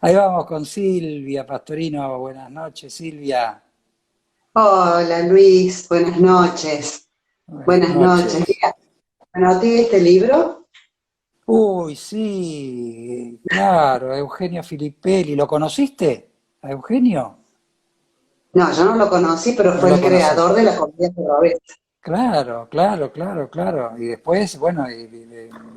Ahí vamos con Silvia Pastorino. Buenas noches, Silvia. Hola Luis, buenas noches. Buenas Buenas noches. noches. Mira, anoté este libro. Uy, sí, claro, Eugenio Filippelli. ¿Lo conociste? ¿A Eugenio? No, yo no lo conocí, pero No fue lo el conoces. creador de la comida cordobesa. Claro, claro, claro, claro. Y después, bueno,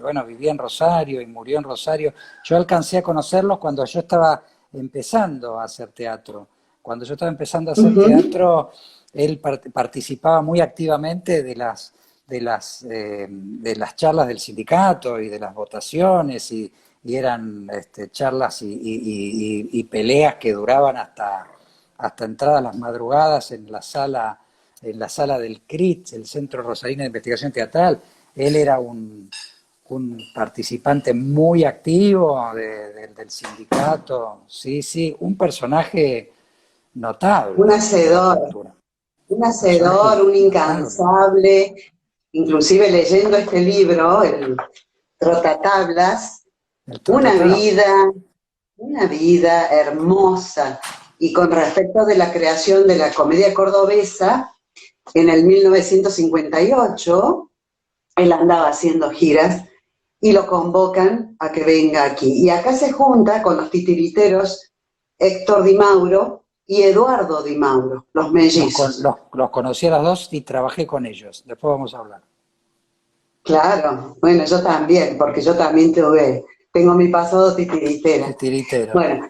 bueno, vivía en Rosario y murió en Rosario. Yo alcancé a conocerlo cuando yo estaba empezando a hacer teatro. Cuando yo estaba empezando a hacer Ujú. teatro, él participaba muy activamente de las charlas del sindicato y de las votaciones y eran charlas y peleas que duraban hasta entradas las madrugadas en la sala del CRIT, el Centro Rosarino de Investigación Teatral. Él era un participante muy activo del sindicato, sí, sí, un personaje Un notable de la hacedor, cultura, un un personaje hacedor, un notable. incansable. Inclusive leyendo este libro, el Trotatablas, El una trotatablas. vida, una vida hermosa. Y con respecto de la creación de la comedia cordobesa, en el 1958 él andaba haciendo giras y lo convocan a que venga aquí. Y acá se junta con los titiriteros Héctor Di Mauro y Eduardo Di Mauro, los mellizos. Los conocí a los dos y trabajé con ellos. Después vamos a hablar. Claro, bueno, yo también, porque yo también tengo mi pasado titiritera. Titiritero. Bueno,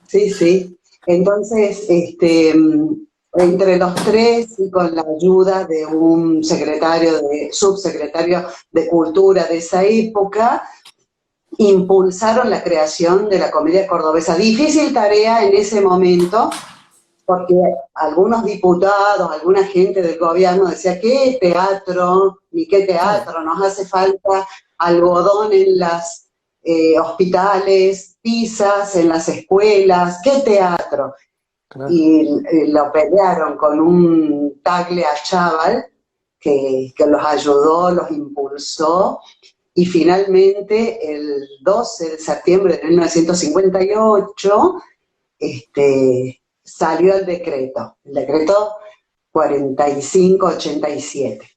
sí, sí. Entonces, entre los tres y con la ayuda de un subsecretario de Cultura de esa época, impulsaron la creación de la comedia cordobesa. Difícil tarea en ese momento, porque algunos diputados, alguna gente del gobierno decía, ¿qué teatro? Ni qué Claro, teatro, nos hace falta algodón en las hospitales, pizzas en las escuelas, ¿qué teatro? claro. Y lo pelearon con un Tagle a Chaval que los ayudó, los impulsó, y finalmente el 12 de septiembre de 1958 salió el decreto 4587.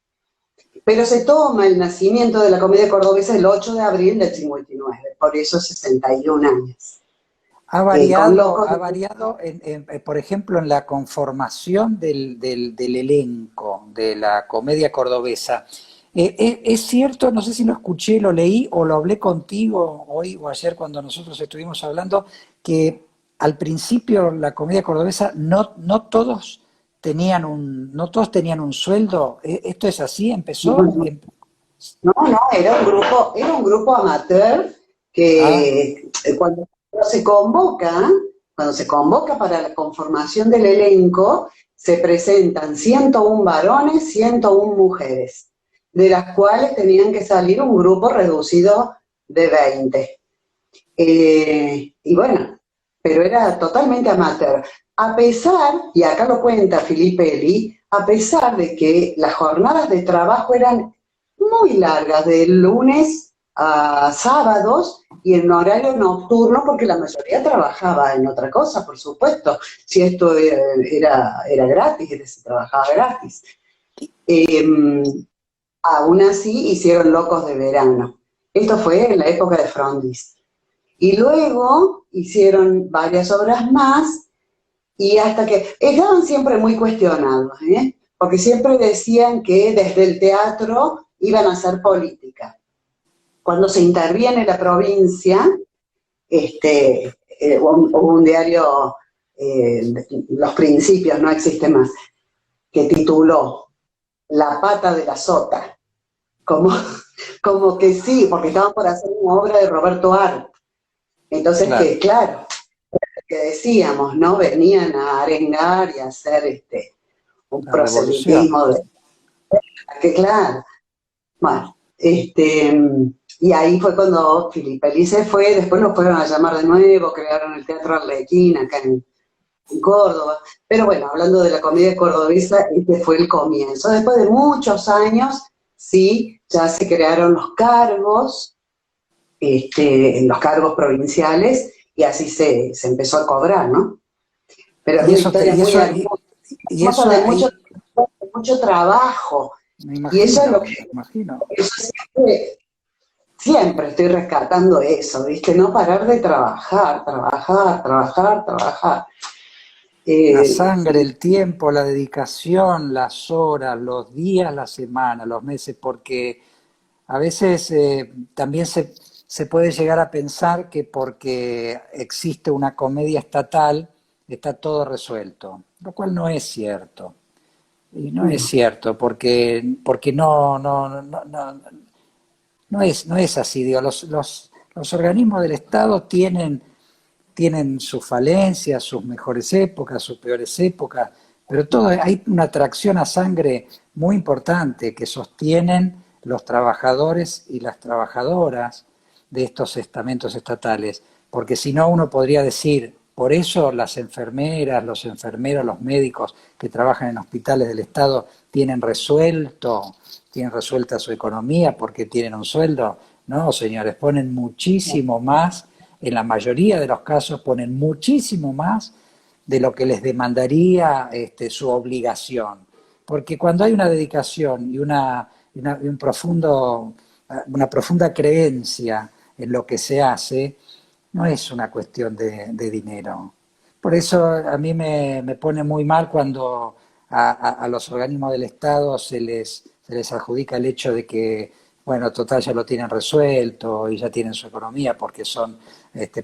Pero se toma el nacimiento de la comedia cordobesa el 8 de abril del 59, por eso 61 años. Con locos Ha de... variado por ejemplo, en la conformación del elenco de la comedia cordobesa. Es cierto, no sé si lo escuché, lo leí o lo hablé contigo hoy o ayer cuando nosotros estuvimos hablando, que al principio la comedia cordobesa no todos tenían un sueldo. ¿Esto es así? ¿Empezó? No, no, era un grupo amateur Ah, que se convoca, cuando se convoca para la conformación del elenco, se presentan 101 varones, 101 mujeres, de las cuales tenían que salir un grupo reducido de 20. Y bueno, pero era totalmente amateur. A pesar, y acá lo cuenta Filippelli, a pesar de que las jornadas de trabajo eran muy largas, de lunes a sábados y en horario nocturno, porque la mayoría trabajaba en otra cosa, por supuesto. Si esto era gratis, se trabajaba gratis. Eh, Aún así hicieron Locos de Verano. Esto fue en la época de Frondizi. Y luego hicieron varias obras más y hasta que estaban siempre muy cuestionados, ¿eh? Porque siempre decían que desde el teatro iban a hacer política. Cuando se interviene la provincia, hubo un diario, Los Principios, no existe más, que tituló La pata de la sota, como, como que sí, porque estaban por hacer una obra de Roberto Art. Entonces, que claro, claro, que decíamos, ¿no? Venían a arengar y a hacer un la revolución. proselitismo de que claro. Bueno, y ahí fue cuando Filippelli se fue, después lo fueron a llamar de nuevo, crearon el Teatro Arlequín acá en Córdoba. Pero bueno, hablando de la comedia cordobesa, este fue el comienzo. Después de muchos años, sí, ya se crearon los cargos, en los cargos provinciales, y así se empezó a cobrar, ¿no? Pero es Y una eso, historia muy y eso hermosa, de mucho trabajo, y eso es lo me que imagino. eso siempre, siempre estoy rescatando eso, ¿viste? No parar de trabajar, trabajar, trabajar, trabajar. La Eh, sangre, el tiempo, la dedicación, las horas, los días, la semana, los meses, porque a veces también se puede llegar a pensar que porque existe una comedia estatal está todo resuelto, lo cual no es cierto. Y no es cierto, porque no es así. Digo, los organismos del Estado tienen sus falencias, sus mejores épocas, sus peores épocas, pero todo, hay una atracción a sangre muy importante que sostienen los trabajadores y las trabajadoras de estos estamentos estatales, porque si no uno podría decir, por eso las enfermeras, los enfermeros, los médicos que trabajan en hospitales del Estado tienen resuelta su economía porque tienen un sueldo. No, señores, ponen muchísimo más, en la mayoría de los casos ponen muchísimo más de lo que les demandaría su obligación. Porque cuando hay una dedicación y una profunda creencia en lo que se hace, no es una cuestión de dinero. Por eso a mí me pone muy mal cuando a los organismos del Estado se les adjudica el hecho de que, bueno, total ya lo tienen resuelto y ya tienen su economía porque son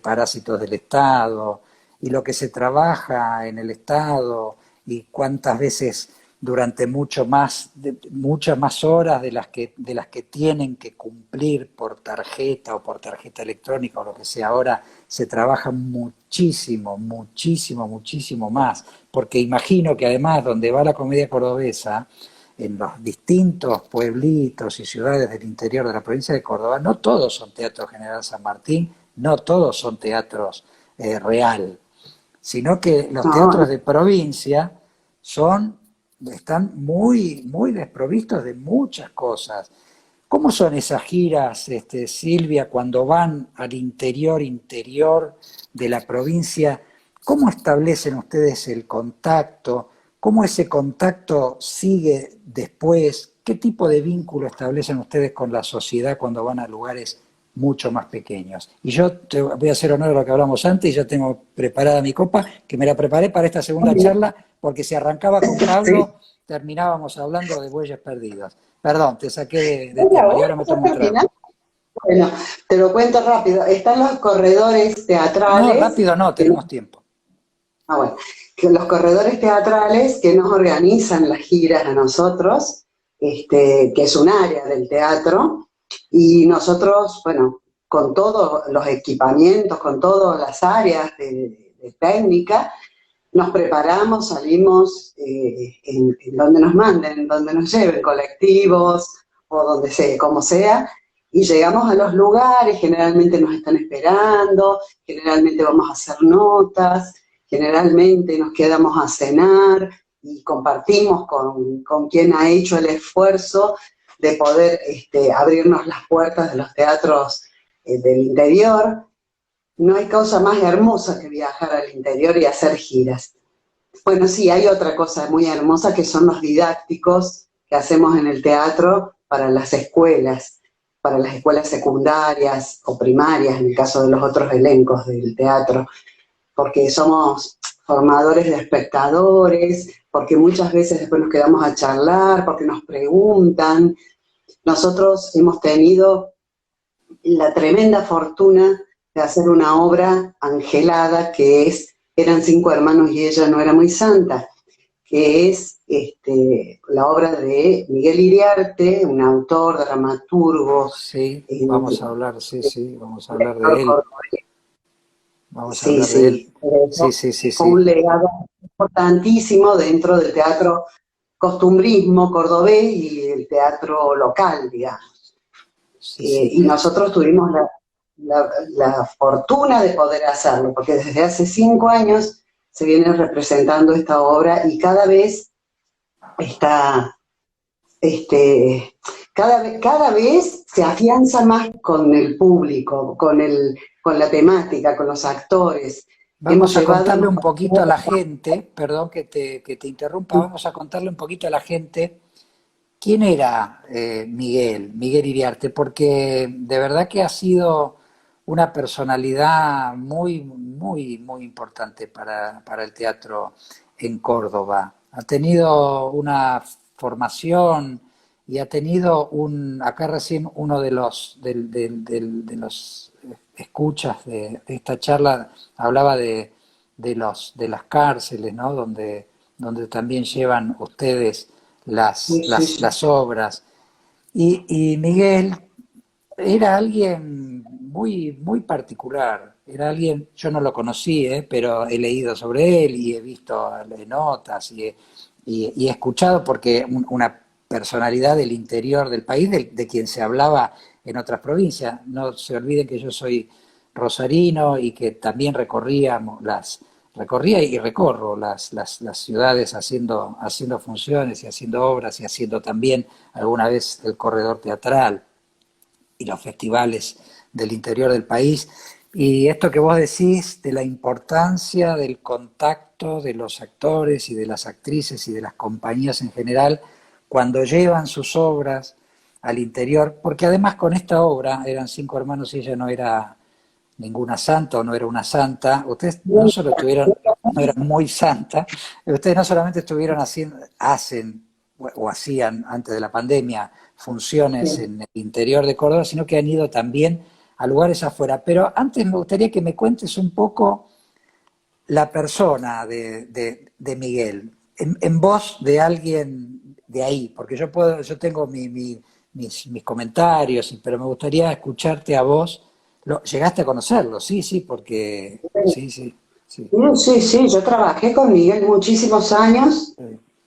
parásitos del Estado, y lo que se trabaja en el Estado y cuántas veces durante muchas más horas de las que tienen que cumplir por tarjeta o por tarjeta electrónica o lo que sea ahora, se trabaja muchísimo, muchísimo, muchísimo más. Porque imagino que además donde va la comedia cordobesa, en los distintos pueblitos y ciudades del interior de la provincia de Córdoba, no todos son teatros General San Martín, no todos son teatros Real, sino que los no, teatros de provincia son, están muy, muy desprovistos de muchas cosas. ¿Cómo son esas giras, Silvia, cuando van al interior de la provincia? ¿Cómo establecen ustedes el contacto? ¿Cómo ese contacto sigue después? ¿Qué tipo de vínculo establecen ustedes con la sociedad cuando van a lugares mucho más pequeños? Y yo te voy a hacer honor a lo que hablamos antes y ya tengo preparada mi copa, que me la preparé para esta segunda charla, porque si arrancaba con sí. Pablo, terminábamos hablando de bueyes perdidas. Perdón, te saqué de Mira, tema y vos, ahora me ya tomo un trago. terminaste. Bueno, te lo cuento rápido. Están los corredores No, teatrales, rápido no, que tenemos tiempo. bueno, que los corredores teatrales que nos organizan las giras a nosotros, que es un área del teatro, y nosotros, bueno, con todos los equipamientos, con todas las áreas de técnica, nos preparamos, salimos en donde nos manden, donde nos lleven, colectivos o donde sea, como sea, y llegamos a los lugares, generalmente nos están esperando, generalmente vamos a hacer notas, generalmente nos quedamos a cenar y compartimos con quien ha hecho el esfuerzo de poder abrirnos las puertas de los teatros del interior. No hay cosa más hermosa que viajar al interior y hacer giras. Bueno, sí, hay otra cosa muy hermosa que son los didácticos que hacemos en el teatro para las escuelas secundarias o primarias, en el caso de los otros elencos del teatro, porque somos formadores de espectadores, porque muchas veces después nos quedamos a charlar, porque nos preguntan. Nosotros hemos tenido la tremenda fortuna de hacer una obra angelada que es Eran cinco hermanos y ella no era muy santa, que es la obra de Miguel Iriarte, un autor, dramaturgo, Sí, eh, vamos a hablar, sí, sí, vamos a hablar de él. director. Vamos a Sí, hablar de sí, él. Sí, sí, sí, dejó sí. un legado importantísimo dentro del teatro costumbrismo cordobés y el teatro local, digamos. Sí, sí. Y nosotros tuvimos la fortuna de poder hacerlo, porque desde hace 5 años se viene representando esta obra y cada vez está, este, cada vez se afianza más con el público, con la temática, con los actores. Hemos Vamos a llevado contarle un poquito a la gente, perdón que te interrumpa, vamos a contarle un poquito a la gente quién era Miguel Iriarte, porque de verdad que ha sido una personalidad muy importante para el teatro en Córdoba. Ha tenido una formación y ha tenido acá recién uno de de los escuchas de esta charla hablaba de las cárceles, ¿no? Donde también llevan ustedes sí, sí, sí. las obras. Y Miguel era alguien muy particular. Era alguien, yo no lo conocí, pero he leído sobre él y he visto notas y he escuchado porque una personalidad del interior del país, de quien se hablaba en otras provincias. No se olviden que yo soy rosarino y que también recorría y recorro las ciudades haciendo funciones y haciendo obras y haciendo también alguna vez el corredor teatral y los festivales del interior del país. Y esto que vos decís de la importancia del contacto de los actores y de las actrices y de las compañías en general cuando llevan sus obras al interior, porque además con esta obra eran cinco hermanos y ella no era ninguna santa o no era una santa, ustedes no solo estuvieron, no eran muy santa, ustedes no solamente estuvieron haciendo, hacen o hacían antes de la pandemia funciones Sí. en el interior de Córdoba, sino que han ido también a lugares afuera. Pero antes me gustaría que me cuentes un poco la persona de Miguel, en voz de alguien de ahí, porque yo tengo mis comentarios, pero me gustaría escucharte a vos. ¿Llegaste a conocerlo? Sí, sí, porque sí, sí, sí. Sí, sí, yo trabajé con Miguel muchísimos años,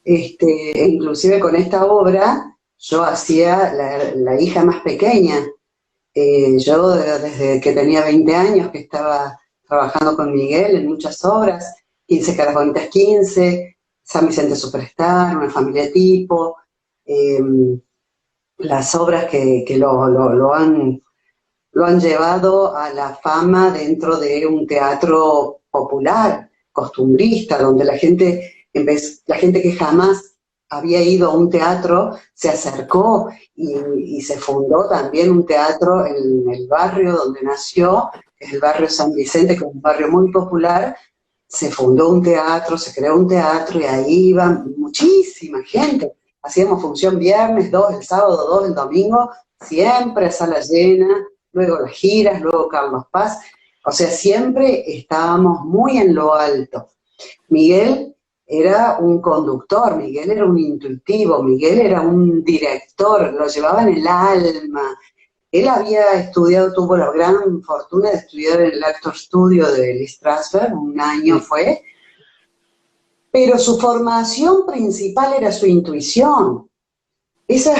Sí. e inclusive con esta obra yo hacía la hija más pequeña. Yo desde que tenía 20 años que estaba trabajando con Miguel en muchas obras, 15 caras bonitas 15, San Vicente Superstar, Una familia tipo, eh, las obras que lo han llevado a la fama dentro de un teatro popular, costumbrista, donde la gente que jamás había ido a un teatro se acercó y se fundó también un teatro en el barrio donde nació, que es el barrio San Vicente, que es un barrio muy popular. Se fundó un teatro, se creó un teatro y ahí iba muchísima gente. Hacíamos función viernes, dos, el sábado, dos, el domingo, siempre sala llena, luego las giras, luego Carlos Paz, o sea, siempre estábamos muy en lo alto. Miguel era un conductor, Miguel era un intuitivo, Miguel era un director, lo llevaba en el alma. Él había estudiado, tuvo la gran fortuna de estudiar en el Actor Studio de Lee Strasberg, un año Sí. fue, pero su formación principal era su intuición. Esa,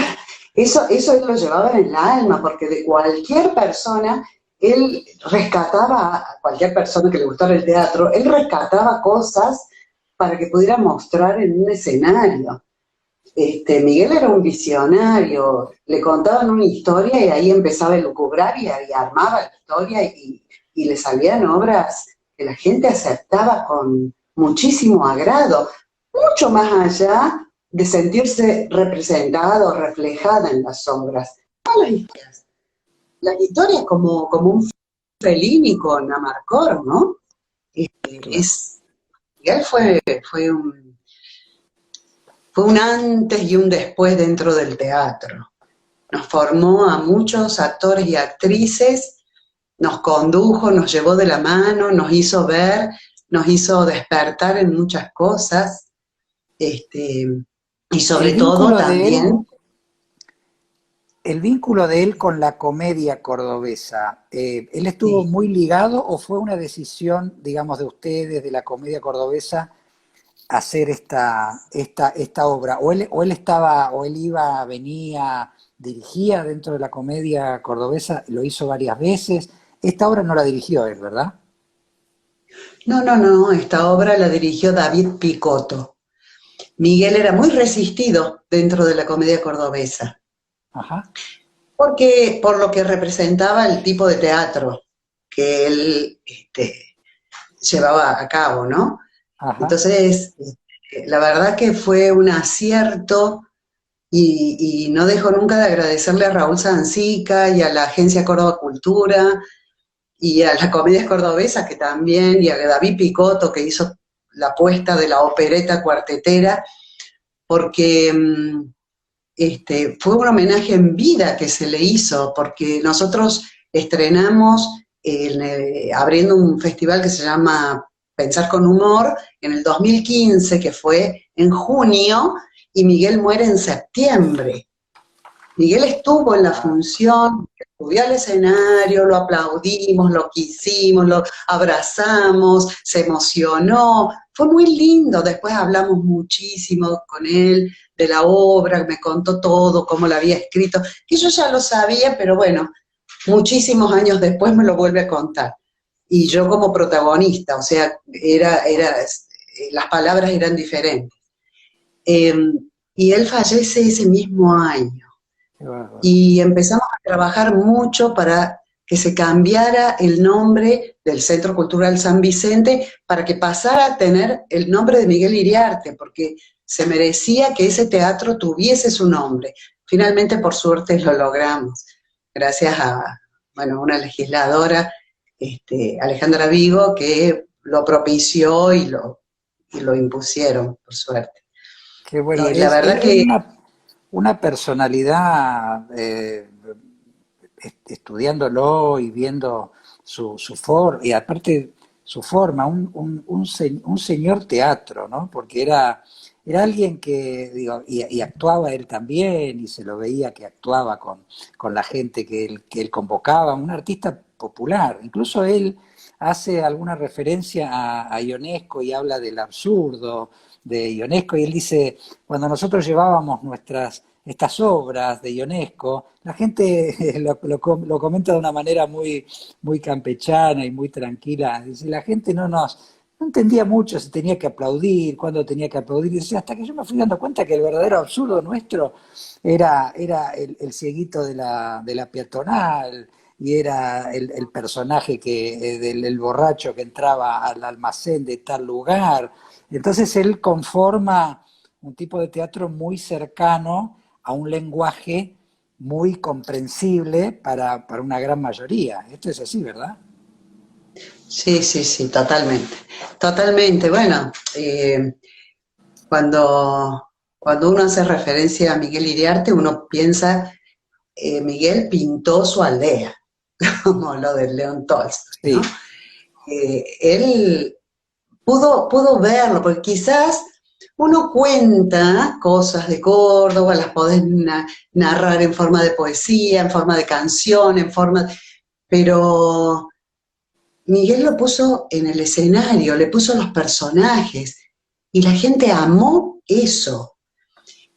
eso él lo llevaba en el alma, porque de cualquier persona, él rescataba, a cualquier persona que le gustara el teatro, él rescataba cosas para que pudiera mostrar en un escenario. Miguel era un visionario, le contaban una historia y ahí empezaba a lucubrar y armaba la historia y le salían obras que la gente aceptaba con muchísimo agrado, mucho más allá de sentirse representada o reflejada en las obras. Las historias como un Fellini con Amarcord, ¿no? Claro. Miguel fue un antes y un después dentro del teatro. Nos formó a muchos actores y actrices, nos condujo, nos llevó de la mano, nos hizo ver, nos hizo despertar en muchas cosas, y El sobre todo vínculo de él también, El vínculo de él con la comedia cordobesa, ¿él estuvo sí. muy ligado o fue una decisión, digamos, de ustedes, de la comedia cordobesa, hacer esta obra? ¿O él estaba, o él iba, venía, dirigía dentro de la comedia cordobesa, lo hizo varias veces? Esta obra no la dirigió él, ¿verdad? No, no, no, esta obra la dirigió David Picotto. Miguel era muy resistido dentro de la comedia cordobesa. Ajá, porque por lo que representaba el tipo de teatro que él llevaba a cabo, ¿no? ajá. Entonces, la verdad que fue un acierto y no dejo nunca de agradecerle a Raúl Sancica y a la Agencia Córdoba Cultura y a la Comedia Cordobesa que también, y a David Picotto que hizo la puesta de la opereta cuartetera, porque fue un homenaje en vida que se le hizo, porque nosotros estrenamos abriendo un festival que se llama Pensar con Humor en el 2015, que fue en junio, y Miguel muere en septiembre. Miguel estuvo en la Ah, función, subió al escenario, lo aplaudimos, lo quisimos, lo abrazamos, se emocionó, fue muy lindo, después hablamos muchísimo con él de la obra, me contó todo, cómo la había escrito, que yo ya lo sabía, pero bueno, muchísimos años después me lo vuelve a contar. Y yo como protagonista, o sea, las palabras eran diferentes. Eh, y él fallece ese mismo año qué bárbaro. y empezamos a trabajar mucho para que se cambiara el nombre del Centro Cultural San Vicente para que pasara a tener el nombre de Miguel Iriarte, porque se merecía que ese teatro tuviese su nombre. Finalmente, por suerte, lo logramos, gracias a, bueno, una legisladora, Alejandra Vigo, que lo propició y lo impusieron, por suerte. Qué bueno. La verdad Es que una personalidad, estudiándolo y viendo su forma, y aparte su forma, un señor teatro, ¿no? Porque era alguien que, digo, y actuaba él también, y se lo veía que actuaba con la gente que él convocaba, un artista popular. Incluso él hace alguna referencia a Ionesco y habla del absurdo de Ionesco, y él dice, cuando nosotros llevábamos estas obras de Ionesco, la gente lo comenta de una manera muy campechana y muy tranquila. Dice, la gente no entendía mucho si tenía que aplaudir, cuándo tenía que aplaudir. Dice, hasta que yo me fui dando cuenta que el verdadero absurdo nuestro era el cieguito de la peatonal, y era el personaje el borracho que entraba al almacén de tal lugar. Entonces él conforma un tipo de teatro muy cercano a un lenguaje muy comprensible para una gran mayoría. Esto es así, ¿verdad? sí, sí, sí, totalmente. Totalmente. Bueno, cuando, cuando uno hace referencia a Miguel Iriarte, uno piensa, Miguel pintó su aldea, como lo de León Tolstoy, ¿no? Sí, Él pudo verlo, porque quizás uno cuenta cosas de Córdoba, las podés narrar en forma de poesía, en forma de canción, pero Miguel lo puso en el escenario, le puso los personajes y la gente amó eso.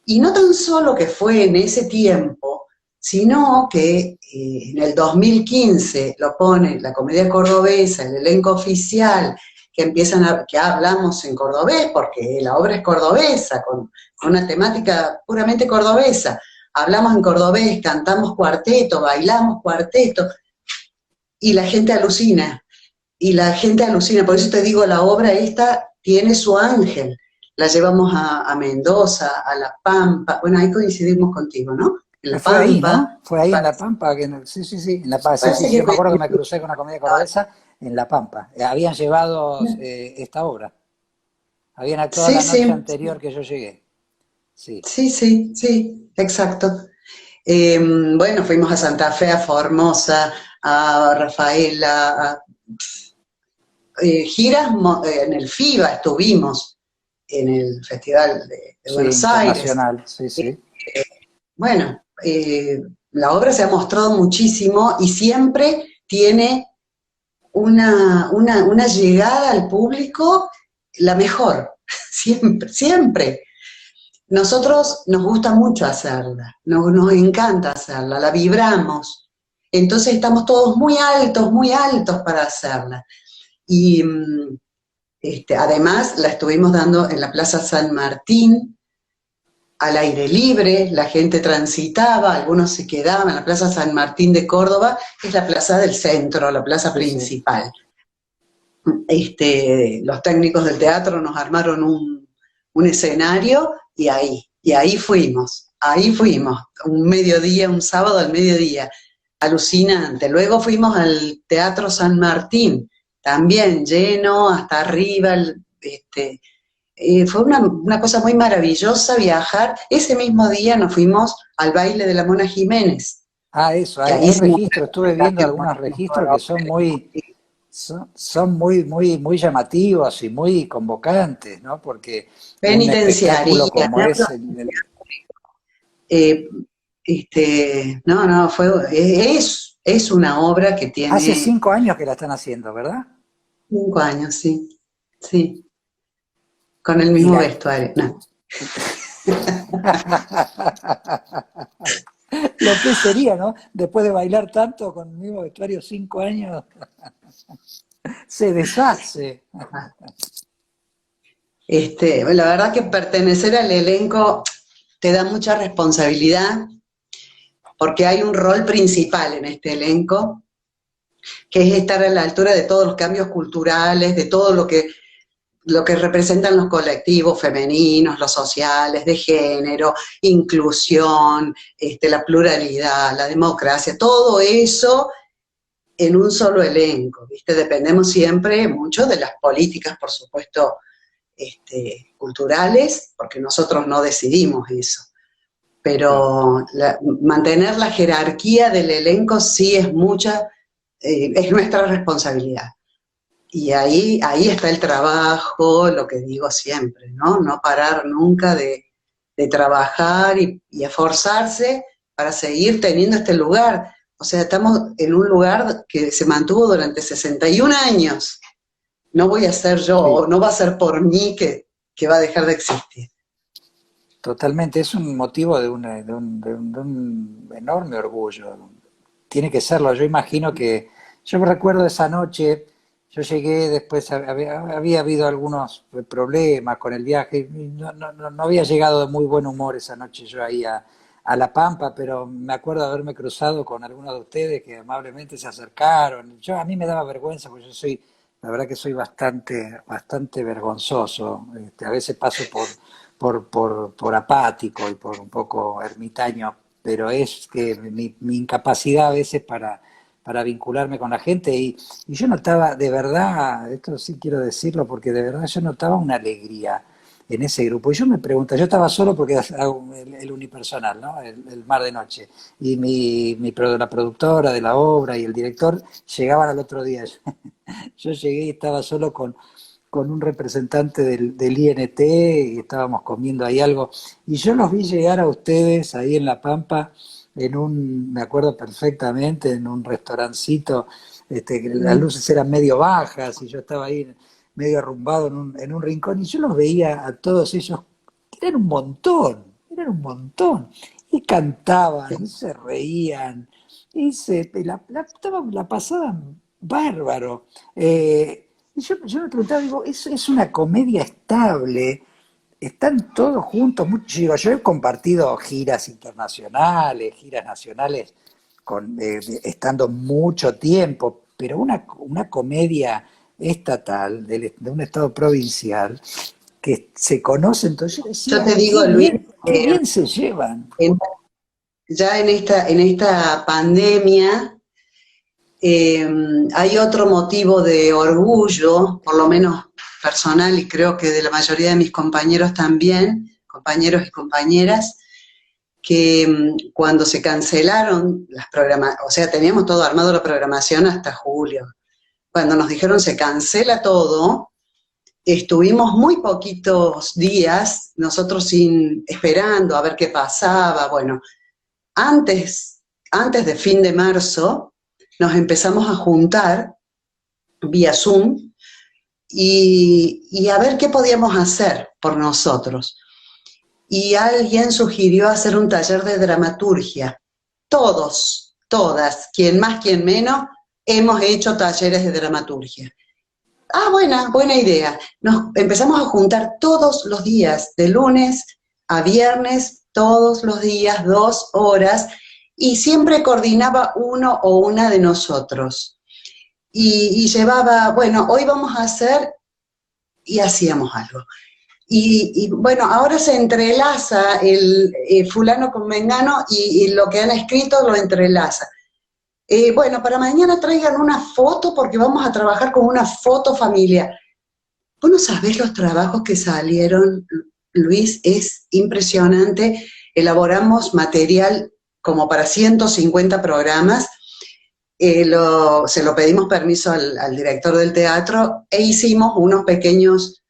Y no tan solo que fue en ese tiempo, sino que en el 2015 lo pone la Comedia Cordobesa, el elenco oficial, que hablamos en cordobés, porque la obra es cordobesa, con una temática puramente cordobesa. Hablamos en cordobés, cantamos cuarteto, bailamos cuarteto, y la gente alucina. Y la gente alucina, por eso te digo, la obra esta tiene su ángel. La llevamos a Mendoza, a La Pampa, bueno, ahí coincidimos contigo, ¿no? En La fue ahí, Pampa, ¿no? Fue ahí en La Pampa, sí, sí, sí, en La Pampa, sí, sí, parece sí, que yo me acuerdo que me crucé con una comedia cordobesa en La Pampa. Habían llevado esta obra, habían actuado sí, la noche sí, anterior que yo llegué, sí. sí, sí, sí, exacto. Bueno, fuimos a Santa Fe, a Formosa, a Rafaela, giras en el FIBA estuvimos, en el Festival de Sí, Buenos Aires. internacional, sí, sí. Bueno, la obra se ha mostrado muchísimo y siempre tiene una llegada al público la mejor, siempre, siempre. Nosotros nos gusta mucho hacerla, nos encanta hacerla, la vibramos. Entonces estamos todos muy altos para hacerla. Y además la estuvimos dando en la Plaza San Martín, al aire libre, la gente transitaba, algunos se quedaban. La Plaza San Martín de Córdoba es la plaza del centro, la plaza Sí, sí. principal. Los técnicos del teatro nos armaron un escenario y ahí fuimos, un mediodía, un sábado al mediodía, alucinante. Luego fuimos al Teatro San Martín, también lleno hasta arriba, fue una cosa muy maravillosa viajar. Ese mismo día nos fuimos al baile de la Mona Jiménez, Ah, eso, que hay ahí se registros, estuve viendo mueve. algunos registros que son muy llamativos y muy convocantes, ¿no? Porque un espectáculo Penitenciaría, como es eh, no, es una obra que hace tiene 5 años que la están haciendo, ¿verdad? 5 años, sí, sí, con el Y mismo la... vestuario. No. Lo que sería, ¿no? Después de bailar tanto con el mismo vestuario 5 años, se deshace. La verdad que pertenecer al elenco te da mucha responsabilidad, porque hay un rol principal en este elenco, que es estar a la altura de todos los cambios culturales, de todo lo que representan los colectivos femeninos, los sociales, de género, inclusión, la pluralidad, la democracia, todo eso en un solo elenco, ¿viste? Dependemos siempre mucho de las políticas, por supuesto, culturales, porque nosotros no decidimos eso. Claro. Pero mantener la jerarquía del elenco sí es nuestra responsabilidad. Y ahí está el trabajo, lo que digo siempre, ¿no? No parar nunca de trabajar y esforzarse para seguir teniendo este lugar. O sea, estamos en un lugar que se mantuvo durante 61 años. No voy a ser yo, Sí, o no va a ser por mí que va a dejar de existir. totalmente. Es un motivo de un enorme orgullo. Tiene que serlo. Yo imagino que, yo me recuerdo esa noche, yo llegué después, había habido algunos problemas con el viaje, y no había llegado de muy buen humor esa noche yo ahí a La Pampa, pero me acuerdo de haberme cruzado con algunos de ustedes que amablemente se acercaron. A mí me daba vergüenza, porque yo soy, la verdad que soy bastante vergonzoso. A veces paso por apático y por un poco ermitaño, pero es que mi incapacidad a veces para vincularme con la gente y yo notaba de verdad, esto sí quiero decirlo porque de verdad yo notaba una alegría en ese grupo. Y yo me pregunto, yo estaba solo porque hago el unipersonal, ¿no? El Mar de Noche. Y la productora de la obra y el director llegaban al otro día. Yo llegué y estaba solo con un representante del INT y estábamos comiendo ahí algo. Y yo los vi llegar a ustedes ahí en La Pampa, me acuerdo perfectamente, en un restaurancito, que las luces eran medio bajas y yo estaba ahí medio arrumbado en un rincón y yo los veía a todos ellos, eran un montón. Y cantaban, y se reían, la pasaban bárbaro. Y yo me preguntaba, digo, es una comedia estable, están todos juntos. Digo, yo he compartido giras internacionales, giras nacionales, estando mucho tiempo, pero una comedia estatal, de un estado provincial, que se conoce, entonces yo Yo decía, te digo, Luis, qué bien se llevan. en- ya en esta pandemia, hay otro motivo de orgullo, por lo menos personal, y creo que de la mayoría de mis compañeros también, compañeros y compañeras, que cuando se cancelaron las programas, o sea, teníamos todo armado la programación hasta julio. Cuando nos dijeron se cancela todo, estuvimos muy poquitos días, nosotros esperando a ver qué pasaba. Bueno, antes, antes de fin de marzo, nos empezamos a juntar vía Zoom y a ver qué podíamos hacer por nosotros. Y alguien sugirió hacer un taller de dramaturgia. Todos, todas, quien más, quien menos, hemos hecho talleres de dramaturgia. Ah, buena idea. Nos empezamos a juntar todos los días, de lunes a viernes, todos los días, 2 horas, y siempre coordinaba uno o una de nosotros. Y llevaba, bueno, hoy vamos a hacer, y hacíamos algo. Y bueno, ahora se entrelaza el fulano con mengano y lo que han escrito lo entrelaza. Bueno, para mañana traigan una foto porque vamos a trabajar con una foto familiar. Vos no sabés los trabajos que salieron, Luis, es impresionante. Elaboramos material como para 150 programas. Se lo pedimos permiso al director del teatro e hicimos unos pequeños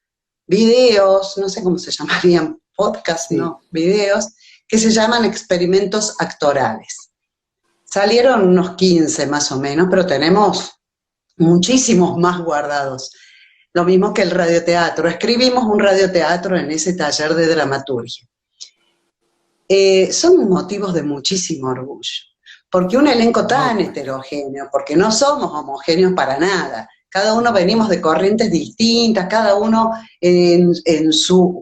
videos, no sé cómo se llamarían, podcast, Sí. no, videos, que se llaman experimentos actorales. Salieron unos 15 más o menos, pero tenemos muchísimos más guardados. Lo mismo que el radioteatro. Escribimos un radioteatro en ese taller de dramaturgia. Son motivos de muchísimo orgullo, porque un elenco tan heterogéneo, porque no somos homogéneos para nada, cada uno venimos de corrientes distintas, cada uno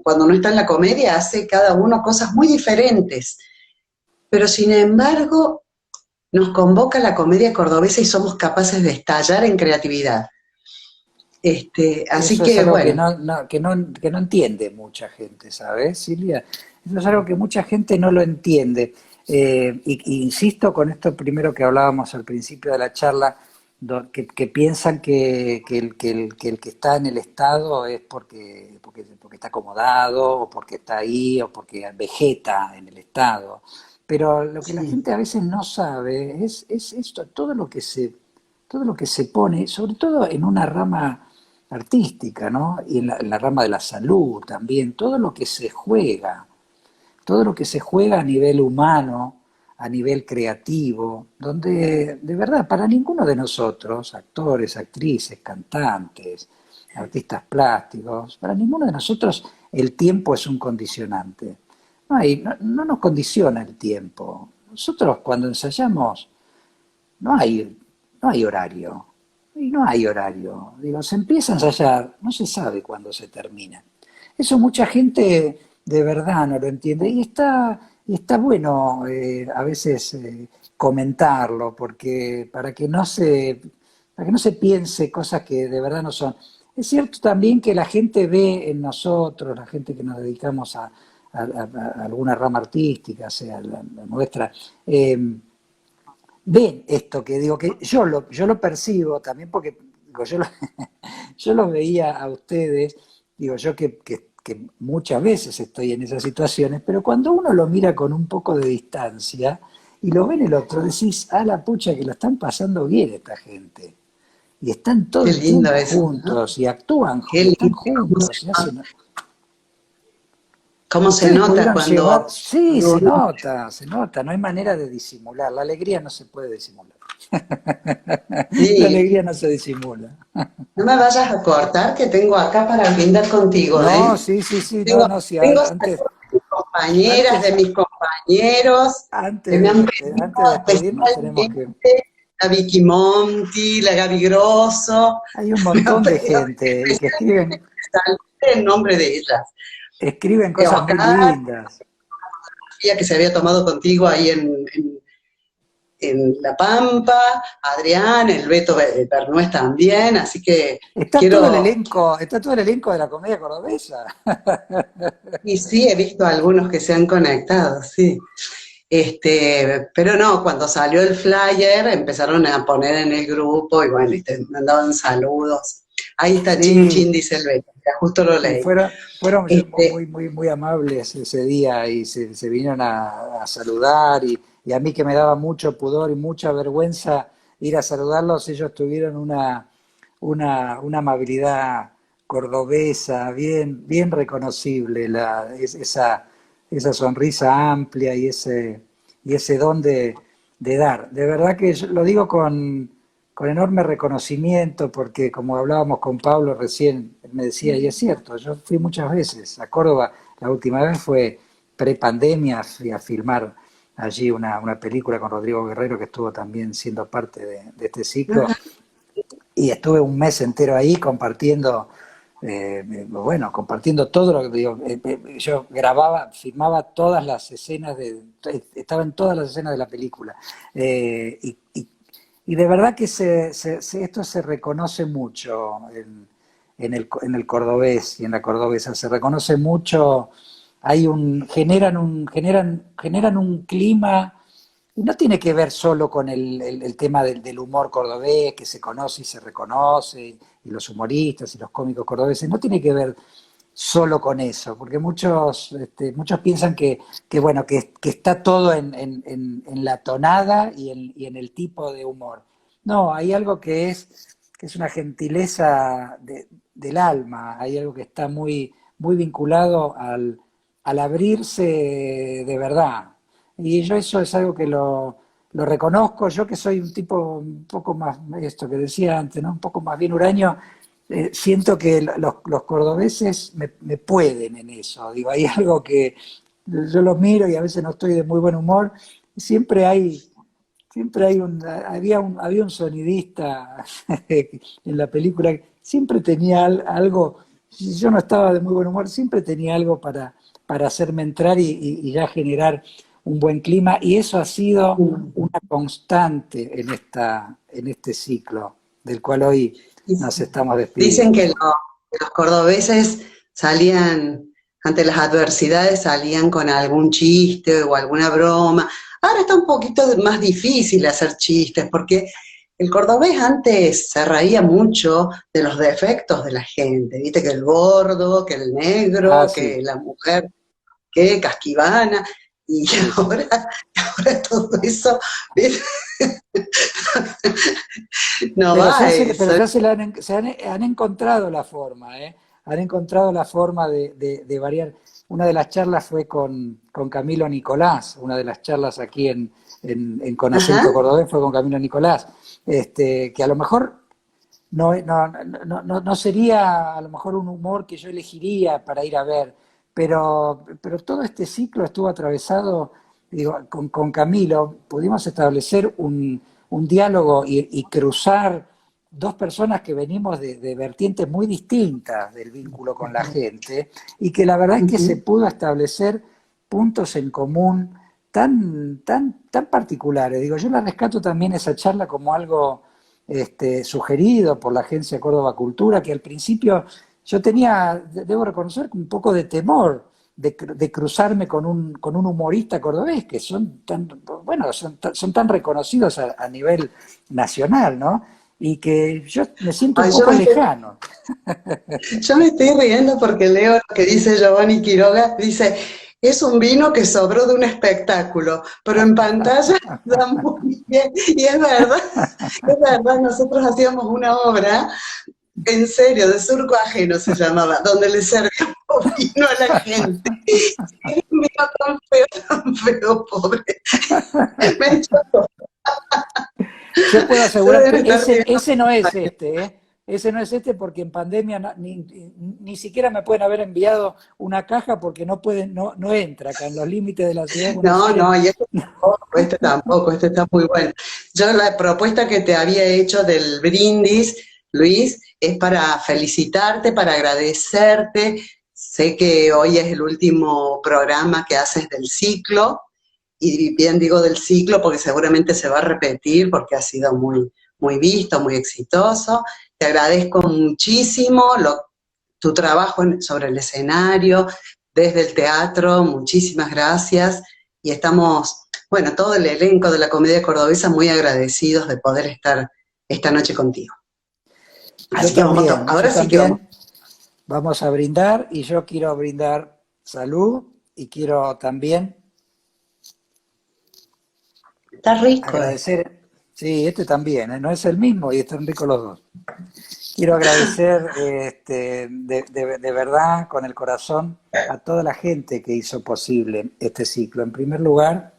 cuando no está en la comedia hace cada uno cosas muy diferentes, pero sin embargo nos convoca la comedia cordobesa y somos capaces de estallar en creatividad. Así Eso es que algo que bueno. que no entiende mucha gente, ¿sabes, Silvia? Eso es algo que mucha gente no lo entiende. Y insisto con esto primero que hablábamos al principio de la charla, que piensan que el que está en el Estado es porque está acomodado, o porque está ahí, o porque vegeta en el Estado. Pero lo que la Sí. gente a veces no sabe es esto, todo lo que se pone, sobre todo en una rama artística, ¿no? Y en la rama de la salud también, todo lo que se juega a nivel humano, a nivel creativo, donde de verdad para ninguno de nosotros, actores, actrices, cantantes, artistas plásticos, para ninguno de nosotros el tiempo es un condicionante. No nos condiciona el tiempo. Nosotros cuando ensayamos no hay, no hay horario. Y no hay horario. Digo, se empieza a ensayar, no se sabe cuándo se termina. Eso mucha gente de verdad no lo entiende. Y está bueno a veces comentarlo, porque para que no se piense cosas que de verdad no son. Es cierto también que la gente ve en nosotros, la gente que nos dedicamos a alguna rama artística, sea la nuestra, ven esto que digo, que yo lo percibo también porque digo, yo los veía a ustedes, digo yo que muchas veces estoy en esas situaciones, pero cuando uno lo mira con un poco de distancia y lo ve en el otro, decís, a la pucha que lo están pasando bien esta gente. Y están todo Qué el lindo tiempo eso, ¿no? juntos, y actúan, Qué y están lindo. ¿Cómo se juntos, y nota, hacen... cómo se Ustedes nota pudieron llevar, cuando sí, uno... se nota, no hay manera de disimular, la alegría no se puede disimular. La Sí, alegría no se disimula. no me vayas a cortar que tengo acá para brindar contigo, No, ¿eh? sí, sí, sí, no, Tengo, no, sí, tengo antes, saludos de mis compañeras, de antes, mis compañeros, que me han pedido antes de despedirnos tenemos que, especialmente la Vicky Monti, la Gaby Grosso, hay un me han montón de pedido gente y que especialmente que salude en nombre de ellas. escriben cosas muy Oscar, lindas. que se había tomado contigo ahí en La Pampa, Adrián, el Beto Bernués también, así que quiero, Está todo el elenco de la comedia cordobesa. y sí, he visto algunos que se han conectado, sí. Pero no, cuando salió el flyer empezaron a poner en el grupo y bueno, y te mandaban saludos. Ahí está Chin Chin, Sí, dice el Beto, ya justo lo sí, leí. fueron Este, muy, muy, muy amables ese día y se vinieron a saludar y a mí que me daba mucho pudor y mucha vergüenza ir a saludarlos, ellos tuvieron una amabilidad cordobesa bien reconocible, esa sonrisa amplia y ese don de dar. De verdad que yo lo digo con enorme reconocimiento, porque como hablábamos con Pablo recién, él me decía, y es cierto, yo fui muchas veces a Córdoba, la última vez fue pre-pandemia, fui a filmar allí una película con Rodrigo Guerrero que estuvo también siendo parte de este ciclo, y estuve un mes entero ahí compartiendo, bueno, compartiendo todo lo que digo, yo grababa, filmaba todas las escenas estaba en todas las escenas de la película. Y de verdad que esto se reconoce mucho en el cordobés y en la cordobesa, se reconoce mucho, generan un clima. Y no tiene que ver solo con el tema del humor cordobés, que se conoce y se reconoce, y los humoristas y los cómicos cordobeses, no tiene que ver solo con eso, porque muchos piensan bueno, que está todo en la tonada y en el tipo de humor. No, hay algo que es una gentileza del alma, hay algo que está muy vinculado al abrirse de verdad. Y yo eso es algo que lo reconozco, yo que soy un tipo un poco más, esto que decía antes, ¿no? Un poco más bien huraño, siento que los cordobeses me pueden en eso. Digo, hay algo que yo los miro y a veces no estoy de muy buen humor. Y siempre hay había un sonidista en la película que siempre tenía algo, si yo no estaba de muy buen humor, siempre tenía algo para hacerme entrar y ya generar un buen clima. Y eso ha sido una constante en este ciclo, del cual hoy nos estamos Dicen despidiendo. que los cordobeses salían, ante las adversidades, salían con algún chiste o alguna broma. Ahora está un poquito más difícil hacer chistes, porque el cordobés antes se reía mucho de los defectos de la gente. Viste que el gordo, que el Ah, negro, que sí, la mujer, que casquivana. Y sí, sí. ahora todo eso, ¿viste? No Pero va eso. ya han encontrado la forma, ¿eh? Han encontrado la forma de variar. Una de las charlas fue con Camilo Nicolás, una de las charlas aquí con acento Ajá. cordobés fue con Camilo Nicolás, que a lo mejor no sería a lo mejor un humor que yo elegiría para ir a ver, pero todo este ciclo estuvo atravesado, digo, con Camilo, pudimos establecer un diálogo y cruzar dos personas que venimos de vertientes muy distintas del vínculo con la gente, y que la verdad es que se Ujú. pudo establecer puntos en común tan particulares. Digo, yo la rescato también esa charla como algo sugerido por la Agencia Córdoba Cultura, que al principio yo tenía, debo reconocer, un poco de temor de cruzarme con un humorista cordobés, que son tan, bueno, son tan reconocidos a nivel nacional, ¿no? Y que yo me siento un Ay, poco lejano. yo me estoy riendo porque leo lo que dice Giovanni Quiroga, dice, es un vino que sobró de un espectáculo, pero en pantalla da muy bien. Y es verdad, nosotros hacíamos una obra, en serio, de surco ajeno se llamaba, donde le servíamos vino a la gente. Era un vino tan feo, pobre. Me he hecho, Yo puedo se asegurar deben que estar riendo. ese no es este, ¿eh? Ese no es este porque en pandemia ni siquiera me pueden haber enviado una caja porque no entra acá en los límites de la ciudad de Buenos No, Aires. no, y este tampoco, este está muy bueno. Yo la propuesta que te había hecho del brindis, Luis, es para felicitarte, para agradecerte. Sé que hoy es el último programa que haces del ciclo, y bien digo del ciclo porque seguramente se va a repetir porque ha sido muy visto, muy exitoso. Te agradezco muchísimo tu trabajo sobre el escenario, desde el teatro, muchísimas gracias. Y estamos, bueno, todo el elenco de la Comedia Cordobesa muy agradecidos de poder estar esta noche contigo. Así que Yo ahora sí que vamos. también vamos a brindar y yo quiero brindar salud y quiero también Está rico este. agradecer, sí, este también, ¿eh? No es el mismo y están ricos los dos. Quiero agradecer de verdad, con el corazón, a toda la gente que hizo posible este ciclo. En primer lugar,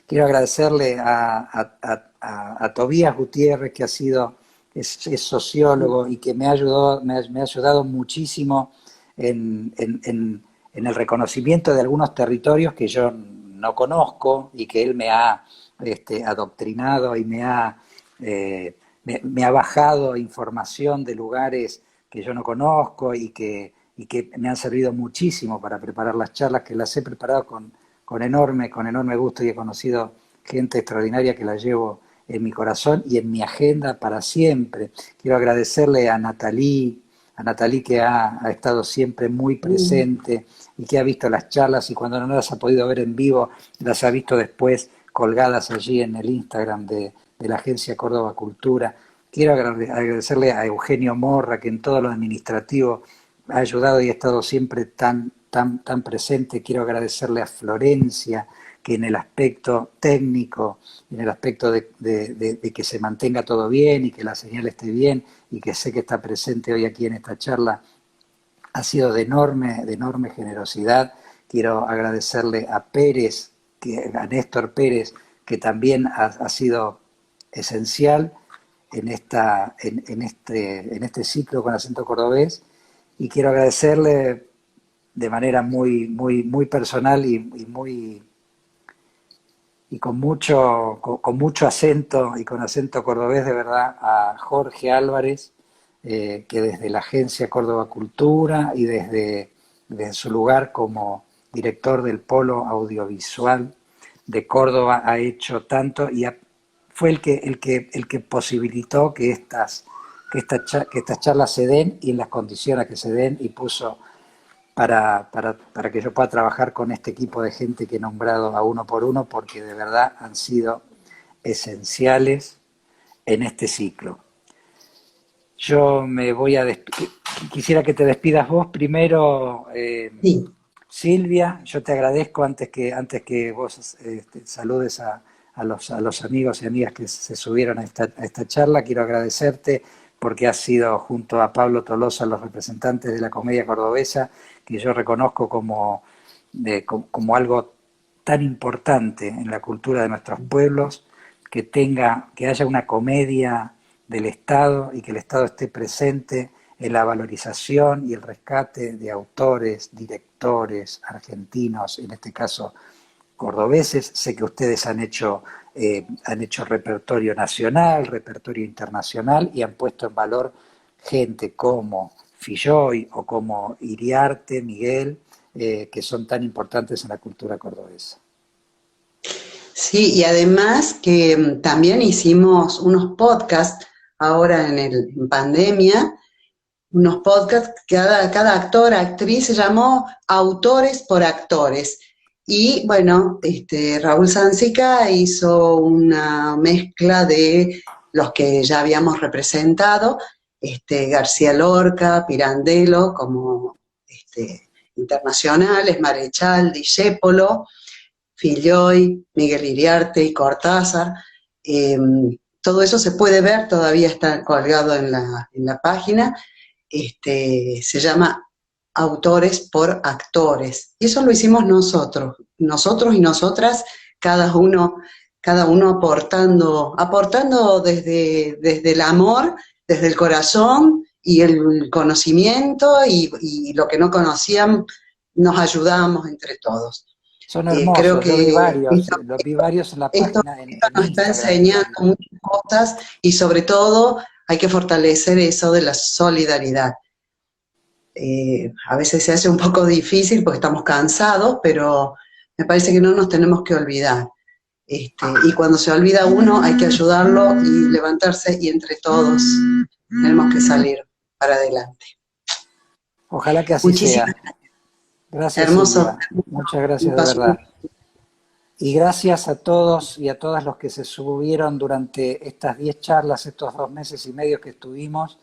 quiero agradecerle a Tobías Gutiérrez, que es sociólogo y que me ha ayudado muchísimo en el reconocimiento de algunos territorios que yo no conozco y que él me ha adoctrinado y me ha bajado información de lugares que yo no conozco y que me han servido muchísimo para preparar las charlas, que las he preparado con enorme gusto y he conocido gente extraordinaria que la llevo en mi corazón y en mi agenda para siempre. Quiero agradecerle a Natalie que ha estado siempre muy presente y que ha visto las charlas y cuando no las ha podido ver en vivo, las ha visto después colgadas allí en el Instagram de la Agencia Córdoba Cultura. Quiero agradecerle a Eugenio Morra, que en todo lo administrativo ha ayudado y ha estado siempre tan presente. Quiero agradecerle a Florencia, que en el aspecto técnico, en el aspecto de que se mantenga todo bien y que la señal esté bien y que sé que está presente hoy aquí en esta charla, ha sido de enorme generosidad. Quiero agradecerle a Pérez, a Néstor Pérez, que también ha sido esencial en este ciclo con acento cordobés, y quiero agradecerle de manera muy personal y con mucho acento y con acento cordobés de verdad a Jorge Álvarez, que desde la Agencia Córdoba Cultura y desde su lugar como director del Polo Audiovisual de Córdoba ha hecho tanto y fue el que posibilitó que estas charlas se den y en las condiciones que se den y puso para que yo pueda trabajar con este equipo de gente que he nombrado a uno por uno, porque de verdad han sido esenciales en este ciclo. Yo me voy a quisiera que te despidas vos primero, Sí. Silvia. Yo te agradezco antes que vos saludes a los amigos y amigas que se subieron a esta charla. Quiero agradecerte porque has sido junto a Pablo Tolosa los representantes de la comedia cordobesa, que yo reconozco como algo tan importante en la cultura de nuestros pueblos, que haya una comedia del Estado y que el Estado esté presente en la valorización y el rescate de autores, directores argentinos, en este caso cordobeses. Sé que ustedes han hecho repertorio nacional, repertorio internacional y han puesto en valor gente como Filloy o como Iriarte, Miguel, que son tan importantes en la cultura cordobesa. Sí, y además que también hicimos unos podcasts ahora en pandemia, unos podcasts, cada actor, actriz se llamó Autores por Actores. Y bueno, Raúl Sancica hizo una mezcla de los que ya habíamos representado, García Lorca, Pirandello como internacionales, Marechal, Discépolo, Filloy, Miguel Iriarte y Cortázar. Eh, Todo eso se puede ver, todavía está colgado en la página. Se llama Autores por Actores. Y eso lo hicimos nosotros y nosotras, cada uno, cada uno aportando desde el amor, desde el corazón y el conocimiento y lo que no conocían, nos ayudamos entre todos. Son Creo hermosos, yo vi que varios, los vi varios en la página, esto en nos está Instagram enseñando están. muchas cosas y sobre todo hay que fortalecer eso de la solidaridad. A veces se hace un poco difícil porque estamos cansados, pero me parece que no nos tenemos que olvidar. Y cuando se olvida uno hay que ayudarlo y levantarse y entre todos tenemos que salir para adelante. Ojalá que así Muchísimas sea. Gracias, hermoso, Silvia. Muchas gracias un de paso. verdad. Y gracias a todos y a todas los que se subieron durante estas 10 charlas, estos 2 meses y medio que estuvimos.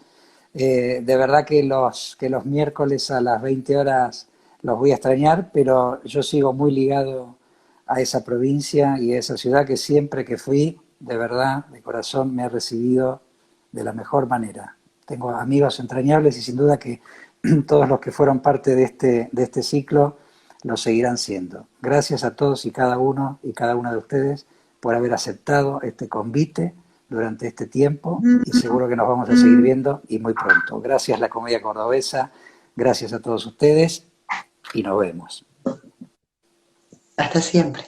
De verdad que los miércoles a las 20 horas los voy a extrañar, pero yo sigo muy ligado a esa provincia y a esa ciudad que siempre que fui, de verdad, de corazón, me ha recibido de la mejor manera. Tengo amigos entrañables y sin duda que todos los que fueron parte de este ciclo lo seguirán siendo. Gracias a todos y cada uno y cada una de ustedes por haber aceptado este convite durante este tiempo y seguro que nos vamos a seguir viendo y muy pronto. Gracias La Comedia Cordobesa, gracias a todos ustedes y nos vemos. Hasta siempre.